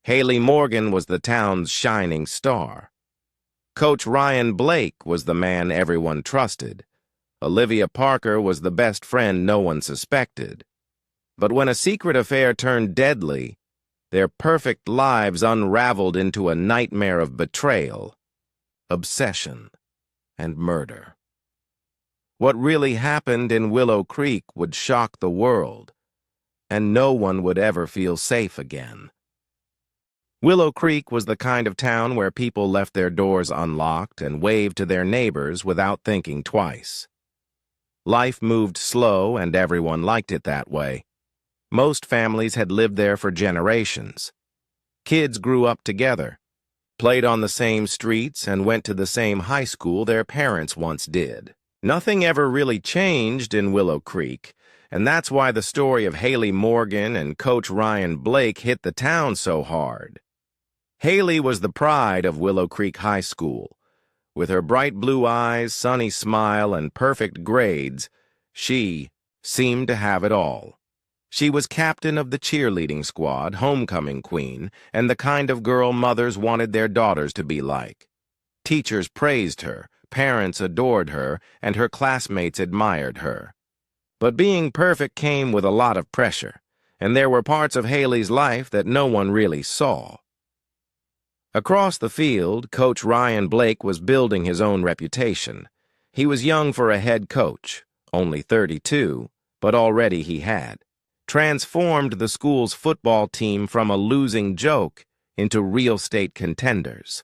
Haley Morgan was the town's shining star. Coach Ryan Blake was the man everyone trusted. Olivia Parker was the best friend no one suspected. But when a secret affair turned deadly, their perfect lives unraveled into a nightmare of betrayal, obsession, and murder. What really happened in Willow Creek would shock the world, and no one would ever feel safe again. Willow Creek was the kind of town where people left their doors unlocked and waved to their neighbors without thinking twice. Life moved slow, and everyone liked it that way. Most families had lived there for generations. Kids grew up together, played on the same streets, and went to the same high school their parents once did. Nothing ever really changed in Willow Creek, and that's why the story of Haley Morgan and Coach Ryan Blake hit the town so hard. Haley was the pride of Willow Creek High School. With her bright blue eyes, sunny smile, and perfect grades, she seemed to have it all. She was captain of the cheerleading squad, homecoming queen, and the kind of girl mothers wanted their daughters to be like. Teachers praised her, parents adored her, and her classmates admired her. But being perfect came with a lot of pressure, and there were parts of Haley's life that no one really saw. Across the field, Coach Ryan Blake was building his own reputation. He was young for a head coach, only 32, but already he had transformed the school's football team from a losing joke into real state contenders.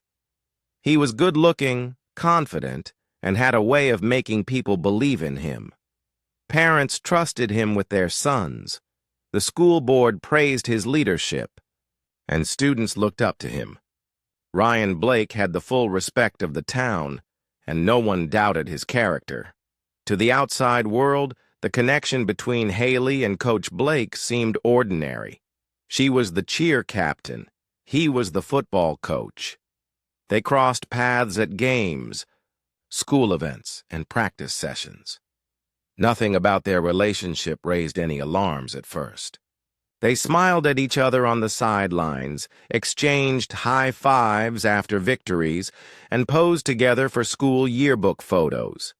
He was good-looking, confident, and had a way of making people believe in him. Parents trusted him with their sons. The school board praised his leadership, and students looked up to him. Ryan Blake had the full respect of the town, and no one doubted his character. To the outside world, the connection between Haley and Coach Blake seemed ordinary. She was the cheer captain. He was the football coach. They crossed paths at games, school events, and practice sessions. Nothing about their relationship raised any alarms at first. They smiled at each other on the sidelines, exchanged high fives after victories, and posed together for school yearbook photos.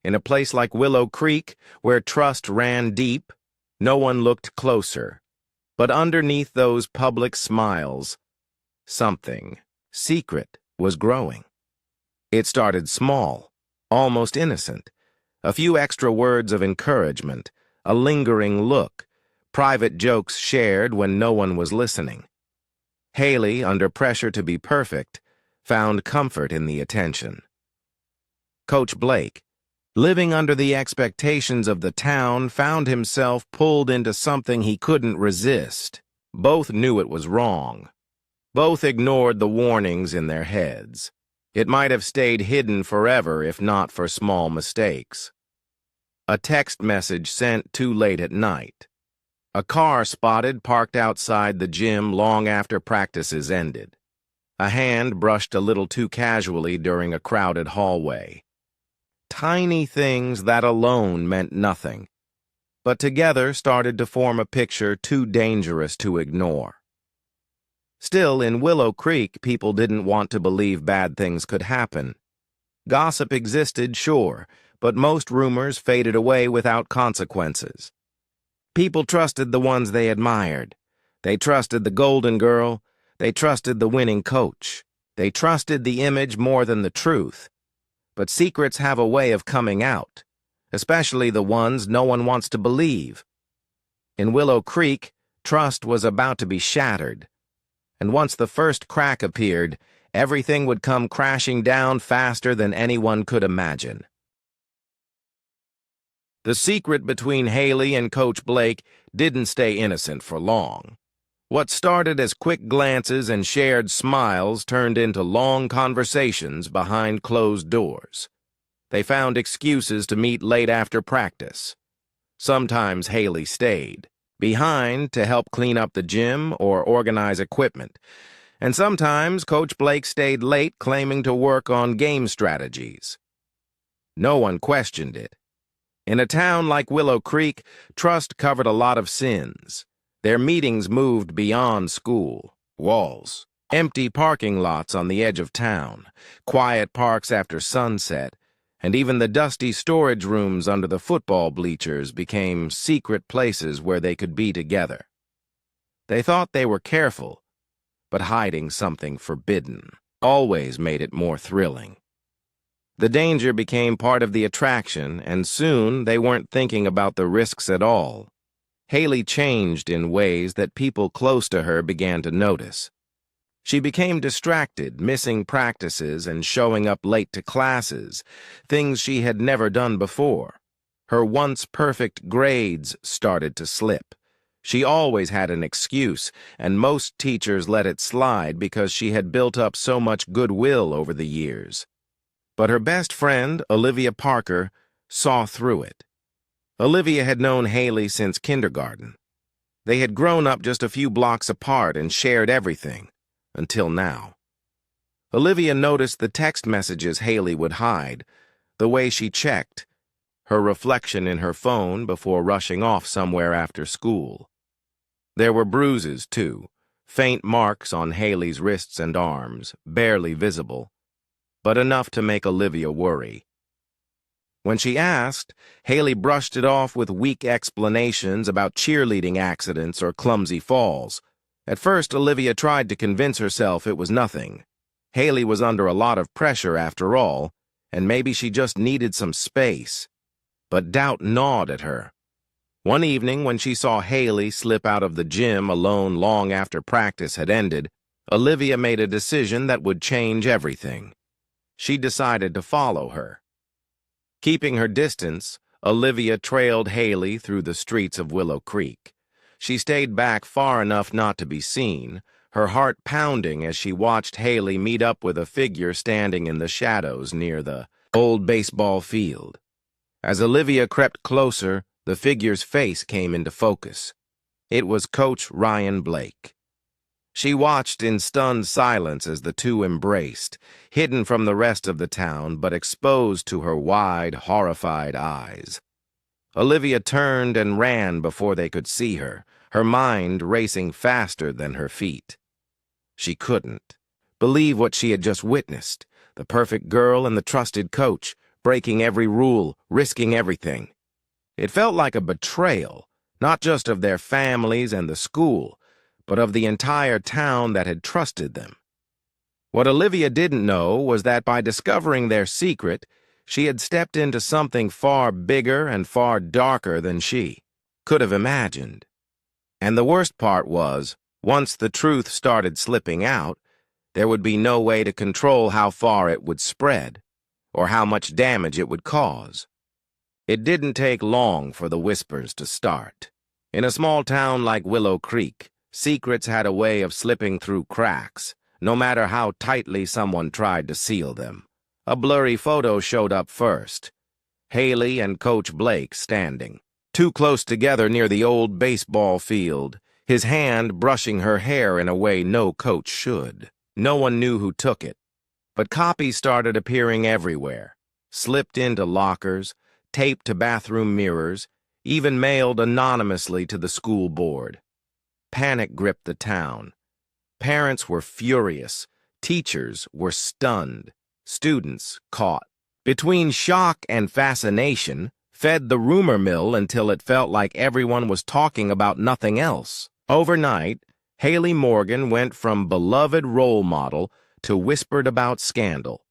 In a place like Willow Creek, where trust ran deep, no one looked closer. But underneath those public smiles, something secret was growing. It started small, almost innocent. A few extra words of encouragement, a lingering look, private jokes shared when no one was listening. Haley, under pressure to be perfect, found comfort in the attention. Coach Blake, living under the expectations of the town, found himself pulled into something he couldn't resist. Both knew it was wrong. Both ignored the warnings in their heads. It might have stayed hidden forever if not for small mistakes. A text message sent too late at night. A car spotted parked outside the gym long after practices ended. A hand brushed a little too casually during a crowded hallway. Tiny things that alone meant nothing, but together started to form a picture too dangerous to ignore. Still, in Willow Creek, people didn't want to believe bad things could happen. Gossip existed, sure, but most rumors faded away without consequences. People trusted the ones they admired. They trusted the golden girl. They trusted the winning coach. They trusted the image more than the truth. But secrets have a way of coming out, especially the ones no one wants to believe. In Willow Creek, trust was about to be shattered. And once the first crack appeared, everything would come crashing down faster than anyone could imagine. The secret between Haley and Coach Blake didn't stay innocent for long. What started as quick glances and shared smiles turned into long conversations behind closed doors. They found excuses to meet late after practice. Sometimes Haley stayed behind to help clean up the gym or organize equipment, and sometimes Coach Blake stayed late claiming to work on game strategies. No one questioned it. In a town like Willow Creek, trust covered a lot of sins. Their meetings moved beyond school. walls, empty parking lots on the edge of town, quiet parks after sunset, and even the dusty storage rooms under the football bleachers became secret places where they could be together. They thought they were careful, but hiding something forbidden always made it more thrilling. The danger became part of the attraction, and soon they weren't thinking about the risks at all. Haley changed in ways that people close to her began to notice. She became distracted, missing practices and showing up late to classes, things she had never done before. Her once perfect grades started to slip. She always had an excuse, and most teachers let it slide because she had built up so much goodwill over the years. But her best friend, Olivia Parker, saw through it. Olivia had known Haley since kindergarten. They had grown up just a few blocks apart and shared everything, until now. Olivia noticed the text messages Haley would hide, the way she checked, her reflection in her phone before rushing off somewhere after school. There were bruises, too, faint marks on Haley's wrists and arms, barely visible, but enough to make Olivia worry. When she asked, Haley brushed it off with weak explanations about cheerleading accidents or clumsy falls. At first, Olivia tried to convince herself it was nothing. Haley was under a lot of pressure after all, and maybe she just needed some space. But doubt gnawed at her. One evening, when she saw Haley slip out of the gym alone long after practice had ended, Olivia made a decision that would change everything. She decided to follow her. Keeping her distance, Olivia trailed Haley through the streets of Willow Creek. She stayed back far enough not to be seen, her heart pounding as she watched Haley meet up with a figure standing in the shadows near the old baseball field. As Olivia crept closer, the figure's face came into focus. It was Coach Ryan Blake. She watched in stunned silence as the two embraced, hidden from the rest of the town but exposed to her wide, horrified eyes. Olivia turned and ran before they could see her, her mind racing faster than her feet. She couldn't believe what she had just witnessed, the perfect girl and the trusted coach, breaking every rule, risking everything. It felt like a betrayal, not just of their families and the school, but of the entire town that had trusted them. What Olivia didn't know was that by discovering their secret, she had stepped into something far bigger and far darker than she could have imagined. And the worst part was, once the truth started slipping out, there would be no way to control how far it would spread, or how much damage it would cause. It didn't take long for the whispers to start. In a small town like Willow Creek, secrets had a way of slipping through cracks, no matter how tightly someone tried to seal them. A blurry photo showed up first. Haley and Coach Blake standing, too close together near the old baseball field, his hand brushing her hair in a way no coach should. No one knew who took it, but copies started appearing everywhere, slipped into lockers, taped to bathroom mirrors, even mailed anonymously to the school board. Panic gripped the town. Parents were furious. Teachers were stunned. Students caught. Between shock and fascination, fed the rumor mill until it felt like everyone was talking about nothing else. Overnight, Haley Morgan went from beloved role model to whispered about scandal.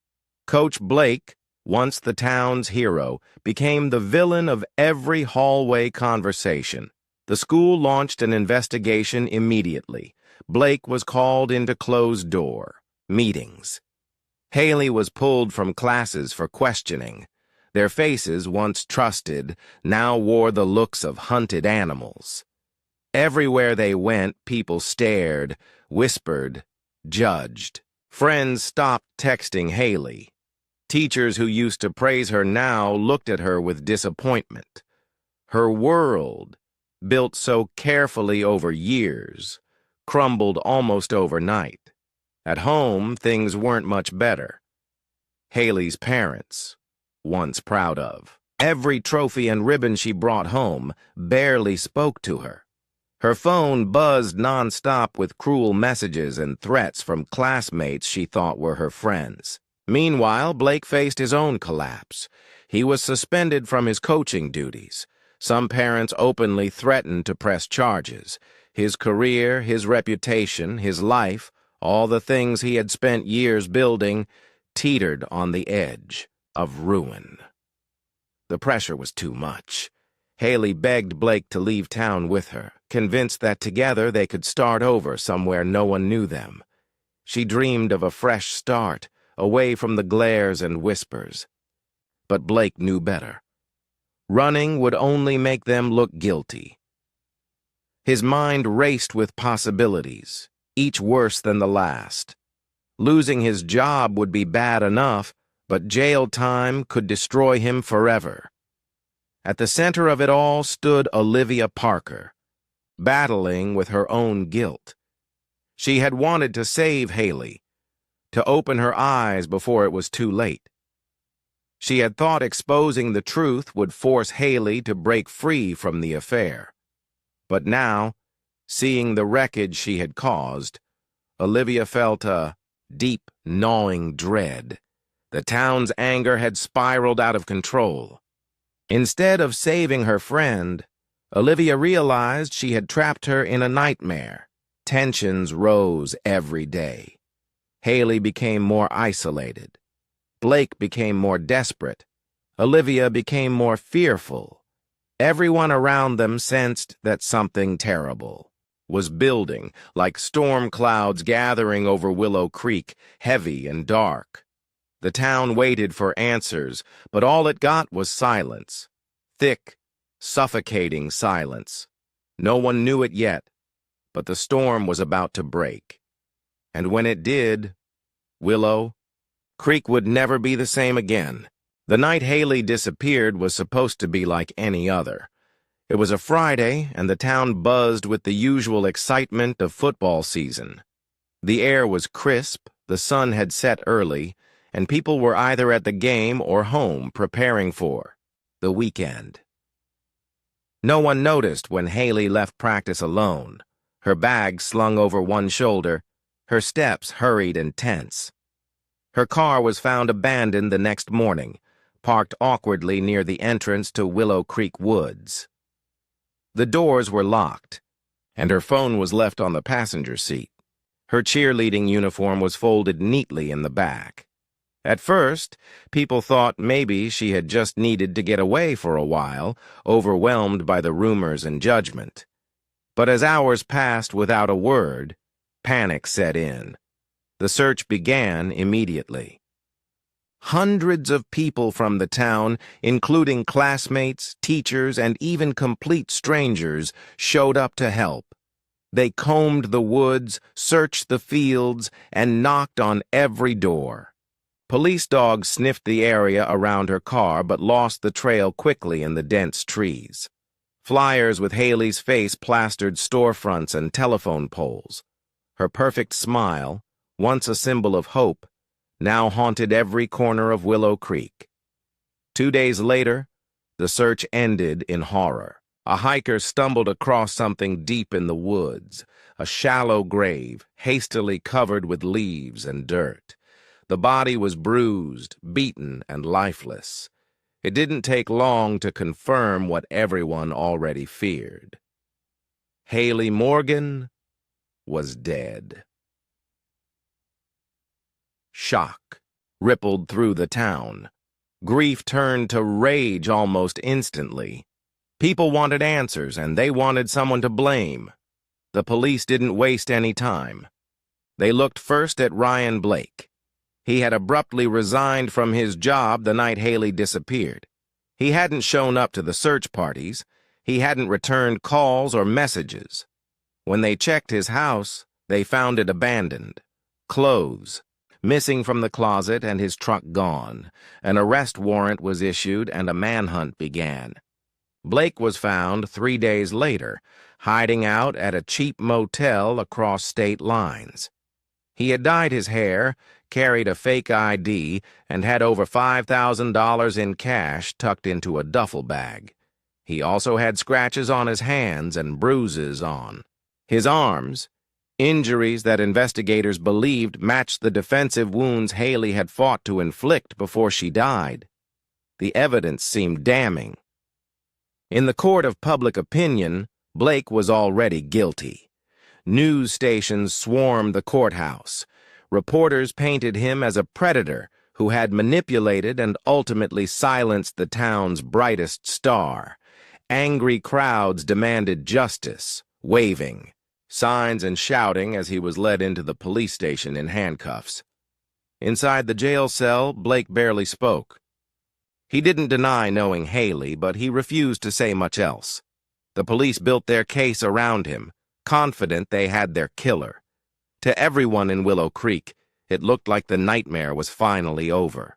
Coach Blake, once the town's hero, became the villain of every hallway conversation. The school launched an investigation immediately. Blake was called into closed-door meetings. Haley was pulled from classes for questioning. Their faces, once trusted, now wore the looks of hunted animals. Everywhere they went, people stared, whispered, judged. Friends stopped texting Haley. Teachers who used to praise her now looked at her with disappointment. Her world, built so carefully over years, crumbled almost overnight. At home, things weren't much better. Haley's parents, once proud of every trophy and ribbon she brought home, barely spoke to her. Her phone buzzed nonstop with cruel messages and threats from classmates she thought were her friends. Meanwhile, Blake faced his own collapse. He was suspended from his coaching duties. Some parents openly threatened to press charges. His career, his reputation, his life, all the things he had spent years building, teetered on the edge of ruin. The pressure was too much. Haley begged Blake to leave town with her, convinced that together they could start over somewhere no one knew them. She dreamed of a fresh start, away from the glares and whispers. But Blake knew better. Running would only make them look guilty. His mind raced with possibilities, each worse than the last. Losing his job would be bad enough, but jail time could destroy him forever. At the center of it all stood Olivia Parker, battling with her own guilt. She had wanted to save Haley, to open her eyes before it was too late. She had thought exposing the truth would force Haley to break free from the affair. But now, seeing the wreckage she had caused, Olivia felt a deep, gnawing dread. The town's anger had spiraled out of control. Instead of saving her friend, Olivia realized she had trapped her in a nightmare. Tensions rose every day. Haley became more isolated. Blake became more desperate. Olivia became more fearful. Everyone around them sensed that something terrible was building, like storm clouds gathering over Willow Creek, heavy and dark. The town waited for answers, but all it got was silence. Thick, suffocating silence. No one knew it yet, but the storm was about to break. And when it did, Willow Creek would never be the same again. The night Haley disappeared was supposed to be like any other. It was a Friday, and the town buzzed with the usual excitement of football season. The air was crisp, the sun had set early, and people were either at the game or home preparing for the weekend. No one noticed when Haley left practice alone, her bag slung over one shoulder, her steps hurried and tense. Her car was found abandoned the next morning, parked awkwardly near the entrance to Willow Creek Woods. The doors were locked, and her phone was left on the passenger seat. Her cheerleading uniform was folded neatly in the back. At first, people thought maybe she had just needed to get away for a while, overwhelmed by the rumors and judgment. But as hours passed without a word, panic set in. The search began immediately. Hundreds of people from the town, including classmates, teachers, and even complete strangers, showed up to help. They combed the woods, searched the fields, and knocked on every door. Police dogs sniffed the area around her car but lost the trail quickly in the dense trees. Flyers with Haley's face plastered storefronts and telephone poles. Her perfect smile, once a symbol of hope, now haunted every corner of Willow Creek. 2 days later, the search ended in horror. A hiker stumbled across something deep in the woods, a shallow grave, hastily covered with leaves and dirt. The body was bruised, beaten, and lifeless. It didn't take long to confirm what everyone already feared. Haley Morgan was dead. Shock rippled through the town. Grief turned to rage almost instantly. People wanted answers, and they wanted someone to blame. The police didn't waste any time. They looked first at Ryan Blake. He had abruptly resigned from his job the night Haley disappeared. He hadn't shown up to the search parties. He hadn't returned calls or messages. When they checked his house, they found it abandoned. Clothes missing from the closet and his truck gone. An arrest warrant was issued and a manhunt began. Blake was found 3 days later, hiding out at a cheap motel across state lines. He had dyed his hair, carried a fake ID, and had over $5,000 in cash tucked into a duffel bag. He also had scratches on his hands and bruises on his arms, injuries that investigators believed matched the defensive wounds Haley had fought to inflict before she died. The evidence seemed damning. In the court of public opinion, Blake was already guilty. News stations swarmed the courthouse. Reporters painted him as a predator who had manipulated and ultimately silenced the town's brightest star. Angry crowds demanded justice, waving signs and shouting as he was led into the police station in handcuffs. Inside the jail cell, Blake barely spoke. He didn't deny knowing Haley, but he refused to say much else. The police built their case around him, confident they had their killer. To everyone in Willow Creek, it looked like the nightmare was finally over.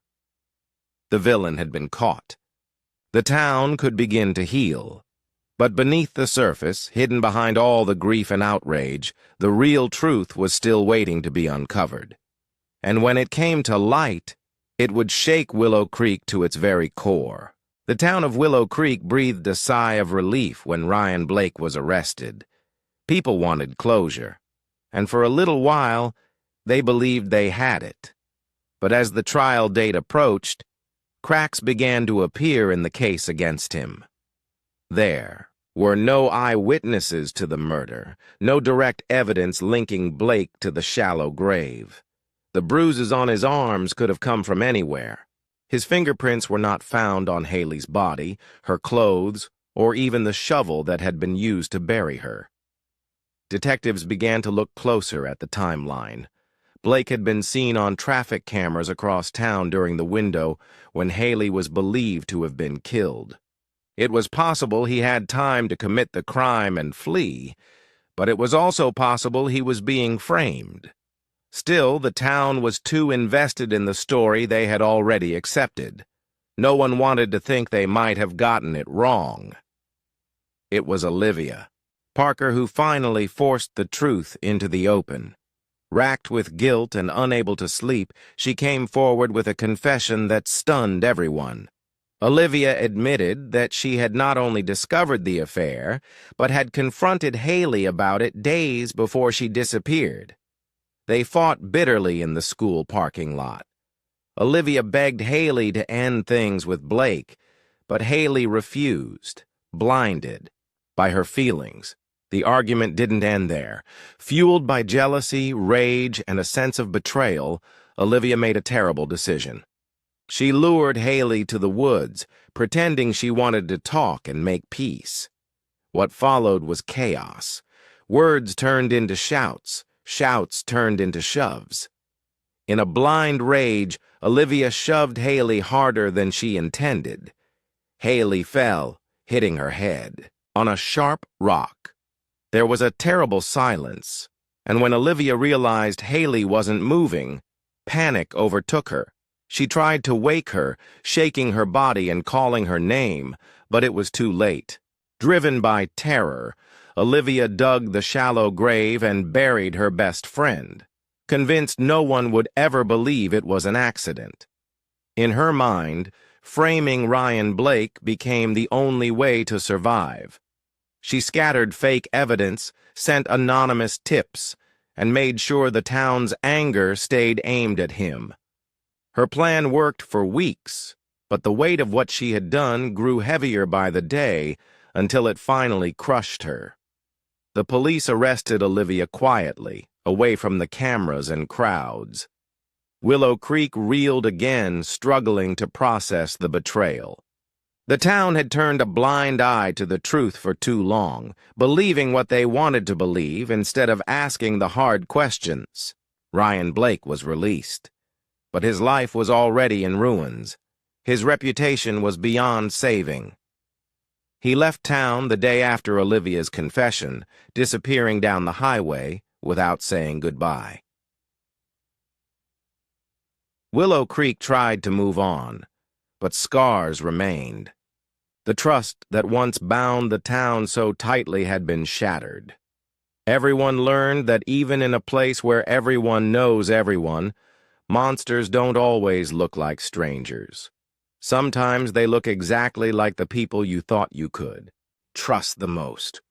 The villain had been caught. The town could begin to heal. But beneath the surface, hidden behind all the grief and outrage, the real truth was still waiting to be uncovered. And when it came to light, it would shake Willow Creek to its very core. The town of Willow Creek breathed a sigh of relief when Ryan Blake was arrested. People wanted closure, and for a little while, they believed they had it. But as the trial date approached, cracks began to appear in the case against him. There were no eyewitnesses to the murder, no direct evidence linking Blake to the shallow grave. The bruises on his arms could have come from anywhere. His fingerprints were not found on Haley's body, her clothes, or even the shovel that had been used to bury her. Detectives began to look closer at the timeline. Blake had been seen on traffic cameras across town during the window when Haley was believed to have been killed. It was possible he had time to commit the crime and flee, but it was also possible he was being framed. Still, the town was too invested in the story they had already accepted. No one wanted to think they might have gotten it wrong. It was Olivia Parker who finally forced the truth into the open. Racked with guilt and unable to sleep, she came forward with a confession that stunned everyone. Olivia admitted that she had not only discovered the affair, but had confronted Haley about it days before she disappeared. They fought bitterly in the school parking lot. Olivia begged Haley to end things with Blake, but Haley refused, blinded by her feelings. The argument didn't end there. Fueled by jealousy, rage, and a sense of betrayal, Olivia made a terrible decision. She lured Haley to the woods, pretending she wanted to talk and make peace. What followed was chaos. Words turned into shouts, shouts turned into shoves. In a blind rage, Olivia shoved Haley harder than she intended. Haley fell, hitting her head on a sharp rock. There was a terrible silence, and when Olivia realized Haley wasn't moving, panic overtook her. She tried to wake her, shaking her body and calling her name, but it was too late. Driven by terror, Olivia dug the shallow grave and buried her best friend, convinced no one would ever believe it was an accident. In her mind, framing Ryan Blake became the only way to survive. She scattered fake evidence, sent anonymous tips, and made sure the town's anger stayed aimed at him. Her plan worked for weeks, but the weight of what she had done grew heavier by the day until it finally crushed her. The police arrested Olivia quietly, away from the cameras and crowds. Willow Creek reeled again, struggling to process the betrayal. The town had turned a blind eye to the truth for too long, believing what they wanted to believe instead of asking the hard questions. Ryan Blake was released, but his life was already in ruins. His reputation was beyond saving. He left town the day after Olivia's confession, disappearing down the highway without saying goodbye. Willow Creek tried to move on, but scars remained. The trust that once bound the town so tightly had been shattered. Everyone learned that even in a place where everyone knows everyone, monsters don't always look like strangers. Sometimes they look exactly like the people you thought you could trust the most.